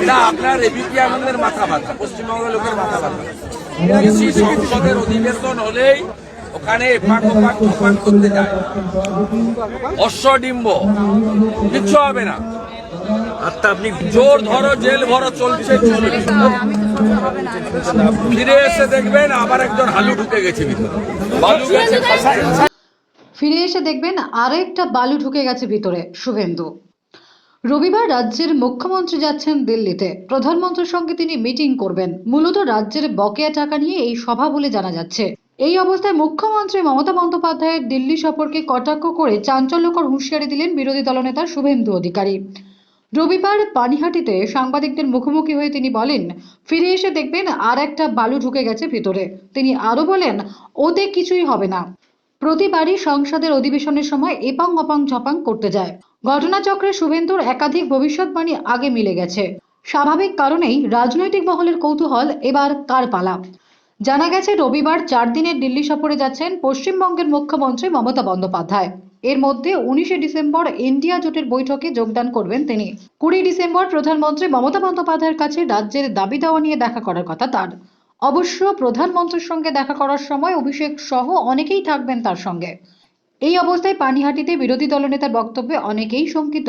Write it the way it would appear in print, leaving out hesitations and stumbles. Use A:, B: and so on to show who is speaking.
A: এটা আপনার এবিপি আনন্দের মাথা ব্যথা, পশ্চিমবঙ্গের লোকের মাথা ব্যথা। কৃষি সংসদের অধিবেশন হলেই ওখানে এপাক ওপাক ওপাক করতে যায়, অশ্বডিম্ব, কিচ্ছু হবে না। আপনি জোর ধরো জেল ভরো চলছে, ফিরে এসে দেখবেন আবার একজন হালু ঢুকে গেছে ভিতরে, বালু গেছে।
B: ফিরে এসে দেখবেন আরেকটা বালু ঢুকে গেছে ভিতরে। শুভেন্দু রবিবার রাজ্যের মুখ্যমন্ত্রী যাচ্ছেন দিল্লিতে। প্রধানমন্ত্রীর সঙ্গে তিনি মিটিং করবেন। মূলত রাজ্যের বকেয়া টাকা নিয়ে এই সভা বলে জানা যাচ্ছে। এই অবস্থায় মুখ্যমন্ত্রী মমতা বন্দ্যোপাধ্যায়ের দিল্লি সফরকে কটাক্ষ করে চাঞ্চল্যকর হুঁশিয়ারি দিলেন বিরোধী দলনেতা শুভেন্দু অধিকারী। রবিবার পানিহাটিতে সাংবাদিকদের মুখোমুখি হয়ে তিনি বলেন, ফিরে এসে দেখবেন আর একটা বালু ঢুকে গেছে ভিতরে। তিনি আরো বলেন, ওতে কিছুই হবে না। প্রতিবারই সংসদের অধিবেশনের সময় এপাং ওপাং ঝপাং করতে যায়। ঘটনাচক্রে শুভেন্দুর একাধিক ভবিষ্যৎবাণী আগে মিলে গেছে। স্বাভাবিক কারণেই রাজনৈতিক মহলের কৌতূহল, এবার কার পালা। জানা গেছে রবিবার 4 দিনের দিল্লি সফরে যাচ্ছেন পশ্চিমবঙ্গের মুখ্যমন্ত্রী মমতা বন্দ্যোপাধ্যায়। এর মধ্যে 19শে ডিসেম্বর ইন্ডিয়া জোটের বৈঠকে যোগদান করবেন তিনি। 20 ডিসেম্বর প্রধানমন্ত্রী মমতা বন্দ্যোপাধ্যায়ের কাছে রাজ্যের দাবি দাওয়া নিয়ে দেখা করার কথা তার। অবশ্য প্রধানমন্ত্রীর সঙ্গে দেখা করার সময় অভিষেক সহ অনেকেই থাকবেন তার সঙ্গে। এই অবস্থায় পানিহাটিতে বিরোধী দলনেতার বক্তব্যে অনেকেই শঙ্কিত।